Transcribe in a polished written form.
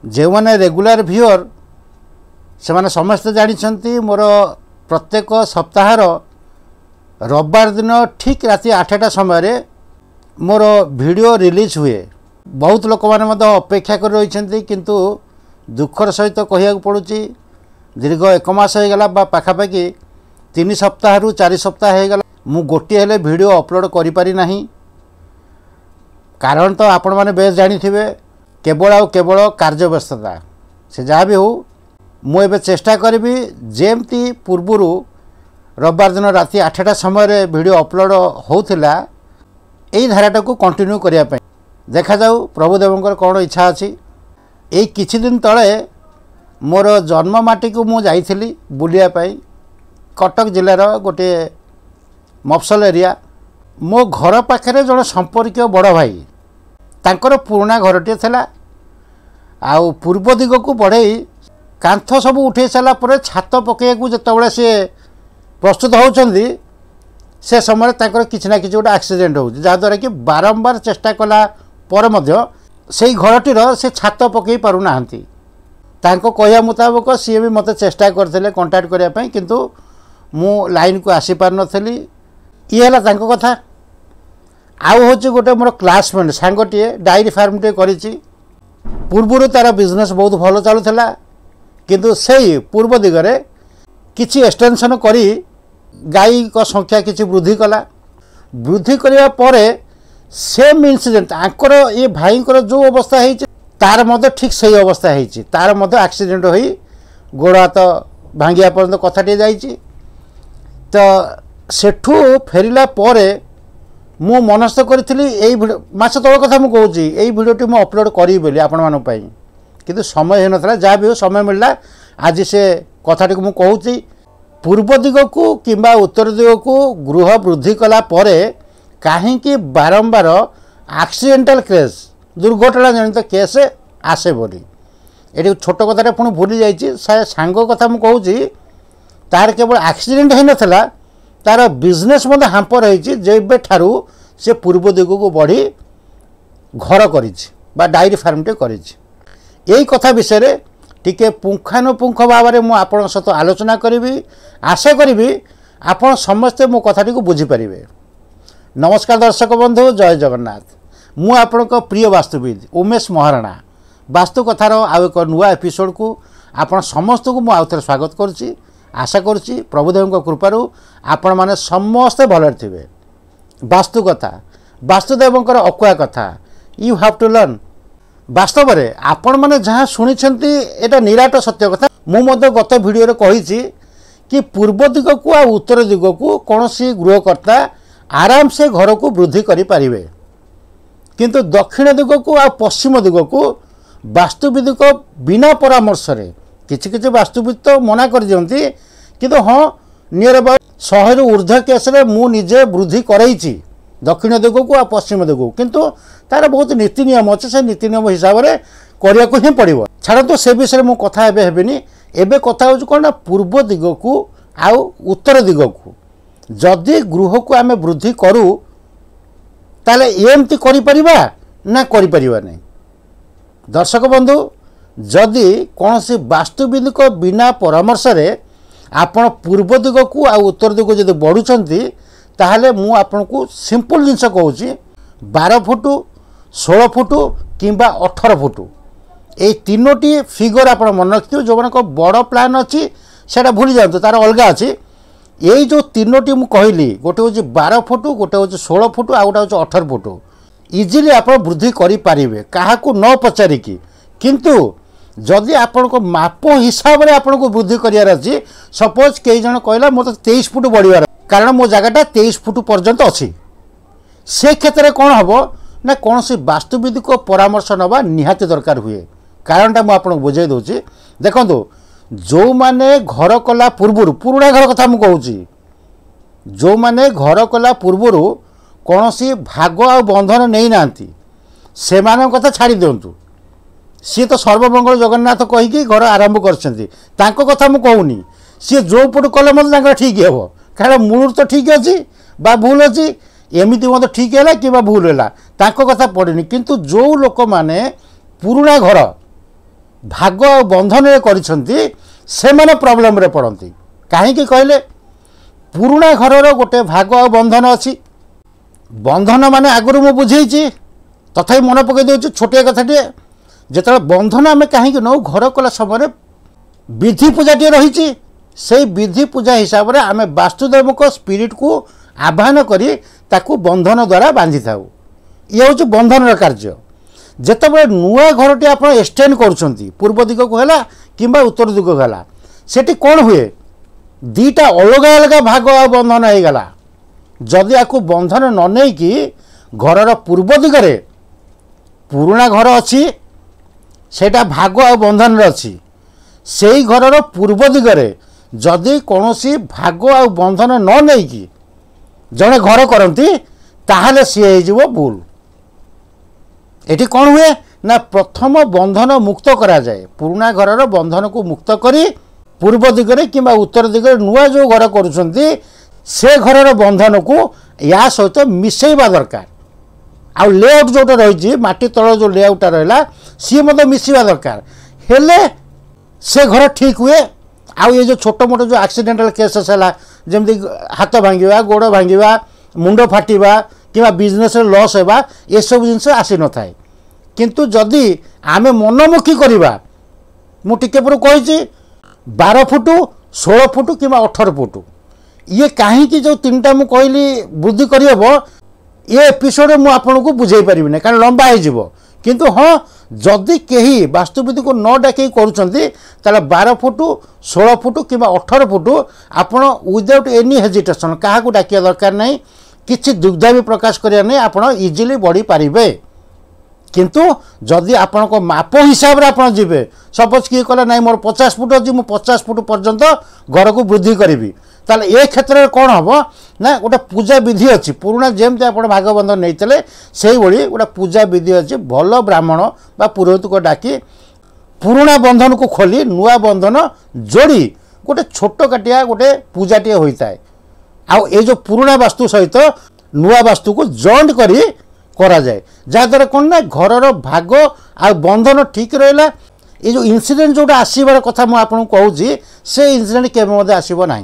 जो मैंने regular viewer से माने समस्त जानते मोर प्रत्येक सप्ताहर रविवार दिन ठीक राति 8टा समय मोर वीडियो रिलीज हुए। बहुत लोक मैंने अपेक्षा कर रही किंतु दुखर सहित कहया पड़ुची दीर्घ 1 मास हो गला पाखापाखि 3 सप्ताह रु 4 सप्ताह हो गला मु गोटे हेले वीडियो अपलोड करि पारि नाही। कारण तो आपण माने बेस जानी थिबे केवल आ केवल कार्य व्यस्तता से जहाँ भी हो मु एबे चेष्टा करी जेमती पूर्वरु रविवार दिन राति 8टा समय वीडियो अपलोड होउथिला एई धाराटा को कंटिन्यू करिया पय देखा जाऊ प्रभुदेवंकर कौन इच्छा अच्छी। यही किछि दिन तले मोर जन्म माटी को मु जाइथिली बुलिया पय कटक जिलार गोटे मफसल एरिया मो घर पाखे जड़े संपर्क बड़ भाई तांकर पुराना घरटे थिला आउ पूर्व दिग को बढ़ई कांथ सब उठे सारा पर छात पकईकू जितेबाला सी प्रस्तुत होउछंदी से समय तांकर किछि ना किछि गोटे एक्सीडेंट हो जहाँद्वारा कि बारंबार चेष्टा कला पर मध्य से घरटीर से छात पकई पारु नाहंती। तांको कहया मुताबक सी भी मते चेष्टा करथिले कांटेक्ट करिया पय किंतु मु लाइन को आसी पार नथली। ये हला तांको कथा। आउ होची गोटे मोर क्लासमेट सांगटीए डायरी फार्म टे करिछि पूर्वरु तार बिजनेस बहुत भल चलुथला किंतु सेही पूर्व दिगरे किछि एक्सटेंशन करी गाई को संख्या किछि वृद्धि कला। वृद्धि करिया परे सेम इंसिडेंट आंकर ये भाई जो अवस्था है तार मध्य ठीक सही अवस्था है तार मध्य एक्सीडेंट होई गोड़ हाथ भांगिया पर्यंत कथाटे जाइछि। तो सेठू फेरिला परे मु मनस्थ करी एई मास तल कथा मु कहूँ यही भिडियोटी मु अपलोड करी बोली आपण मानन पई किंतु समय हो नथला जहाँ भी हो समय मिलला आज से कथाटी मु कहूँ पूर्व दिग को किंबा उत्तर दिग को गृह वृद्धि कला परे काहींकि बारंबार एक्सीडेंटल केस दुर्घटना जनित केस आसे बोली ये छोट कथा पुणी भूली जाइए सांग कथा मु कहूँ तार केवल एक्सीडेंट हो नथला तार बिजनेस मत हांपर होइछि जेबे ठारू से पूर्व दिग को बढ़ी घर करिछि बा डायरी फार्मटे करिछि। यही कथा विषय टिके पुंखानुपुंख भाव में मुझे आपण सहित आलोचना करी आशा करी आपण समस्ते मो कथाटी को बुझीपारे। नमस्कार दर्शक बंधु जय जगन्नाथ मु आपण प्रिय वास्तुविद उमेश महाराणा वास्तु कथार आउ एक नुआ एपिसोड को आपण समस्त को मुझे आउ थे स्वागत करुच्ची। आशा करुच्ची प्रभुदेव कृपारू आपण मैंने समस्ते भल थे। वास्तु कथा वास्तुदेवंकर अकुआ कथा यू हैव टू लर्न वास्तव में आपण मैंने जहाँ शुणी एटा निराट सत्य कथा मुझे गत भिडियो कही कि पूर्व दिग को आ उत्तर दिग को कौन सी गृहकर्ता आराम से घर को वृद्धि करें किंतु दक्षिण दिग को आ पश्चिम दिग को वास्तुविद को बिना परामर्श रे किछि किछि वास्तुविद तो मना कर दियंती किंतु हाँ नियर अबाउट 100 ऊर्ध्व केस रे मु निजे वृद्धि करैछि दक्षिण दिग को आ पश्चिम दिग को किंतु तार बहुत नीति नियम अच्छे से नीति नियम हिसाब से करने को ही पड़ो छाड़ तो से विषय में कथा हेनी एबे कथा हो कौन पूर्व दिग को आउ उत्तर दिग को जदि गृह को आम वृद्धि करूँ ताले एमती करिपरिबा ना करिपरिबा नहीं। दर्शक बंधु जदि कौन सी वास्तुविद को बिना परामर्श रे आपण पूर्व दिग को आ उत्तर दिग को जदि बढ़ुचंती ताहले मु आपण को सिंपल जिनस कहूँ 12 फुट 16 फुट किंबा 18 फुट ये तीनोटी फिगर आप मन रखिए जो मान बड़ प्लान अच्छी से भूली जातु तार अलग अच्छी यही जो तीनोटी मुझे कहली गोटे हूँ 12 फुट गोटे हूँ 16 फुट आ गोटे हूँ 18 फुट इजिली आप वृद्धि करें क्या न पचारिकी किंतु जदि आपण को माप हिसाब से आपन को वृद्धि करार अच्छी सपोज कई जन कहला मोर 23 फुट बढ़ियार कारण मो जगटा 23 फुट पर्यंत अच्छी से क्षेत्र में कौन हम ना कौन सी वास्तुविद को परामर्श नवा निहाती दरकार हुए। कारणटा मुझे बुझे दूसरी देखो जो माने घर कला पूर्वर पुराणा घर कथा मुझे कहूँ जो माने घर कला पूर्वर कौन सी भाग आ बंधन नहीं नांती से कथा छाड़ी दिंतु सी तो सर्वमंगल जगन्नाथ कहीकि घर आरंभ कर कथा मुझे कहूनी सी जो पट कले मतलब ठीक हे कारण मूल तो ठीक अच्छी बा भूल अच्छी एमती मत ठीक है कि भूल है कथा पड़ेनि किंतु जो लोक माने पुराणा घर भाग बंधन से प्रॉब्लम रे पड़ती कहीं कहले पुराणा घर गोटे भाग बंधन अच्छी बंधन माने आगुरी मु बुझे तथा मन पकई दूँ छोटिया कथाटे जो बंधन आम कहीं नौ घर कला समय विधि पूजाटी रही से विधि पूजा हिसाब से आम वास्तुदेव को स्पिरिट को आह्वान करी ताकू बंधन द्वारा बांधि था ये हूँ बंधन कार्य जिते नुआ घरटी आप एक्सटेंड कर पूर्व दिग को है कि उत्तर दिग को है सेठी कौन हुए दीटा अलग अलग भाग बंधन हो गला जदि आपको बंधन न नहीं कि घर पूर्व दिगरे पुराणा घर अच्छी सेटा भाग आ बंधन अच्छी से घर पूर्व दिगरे जदि कौन सी भाग आ बंधन न नहीं कि जड़े घर करती ताहले सी हो भूल एटी कौन हुए ना प्रथम बंधन मुक्त करा जाए पुराणा घर बंधन को मुक्त करी पूर्व दिगरे कि उत्तर दिगरे नुआ जो घर करुछंती से घर बंधन को या सहित मिसेबा दरकार आउ लेआउट जोटा रही माटी तल जो लेआउटा रहा सी मिसवा दरकार हेले से घर ठीक हुए आउ ये जो छोट मोट जो एक्सीडेंटल केसेस है जमती हाथ भांगा गोड़ भांगा मुंड फाटा कि बिजनेस लॉस होगा ये सब जिनस आसी न थाए किंतु जदि आमे मनमुखी करवा मुझे कही 12 फुट 16 फुट कि 18 फुट ये कहीं जो तीन टा मुझे कहली वृद्धि करहब ये एपिसोड मुझे आपन को बुझे पारिनी कारण लंबा हो किंतु हाँ जदि कहीं वास्तुविधि को न डाक कर 12 फुट 16 फुट कि 18 फुट आपड़ विदाउट एनी हेजिटेसन क्या डाकिया दरकार नहीं किसी दुग्धा भी प्रकाश करिया नहीं आपड़ इजिली बढ़ी पारे किंतु जदि आपण को माप हिसाब रे आपण जीवे सपोज किए कहला नहीं मोर 50 फुट अच्छी मुझे 50 फुट पर्यंत घर को वृद्धि करी ताले ए क्षेत्र में कौन हम ना गोटे पूजा विधि अच्छी पुराणा जमती आप भागबंधन नहीं से भाई गोटे पूजा विधि अच्छी भल ब्राह्मण बा पुरोहित को डाकी पुराणा बंधन को खोली नुआ बंधन जोड़ी गोटे छोट काटिया गोटे पूजाटे होता है आउ ये जो पुराणा वास्तु सहित नुआ वास्तु को जॉइंट करी करा जाए जहाँद्वारा कौन ना घर भाग आ बंधन ठीक रहा ये जो इनसीडेंट जोटा आसबार कथा मुझे आपको कहूँ से इनसीडेंट केवे आसब ना।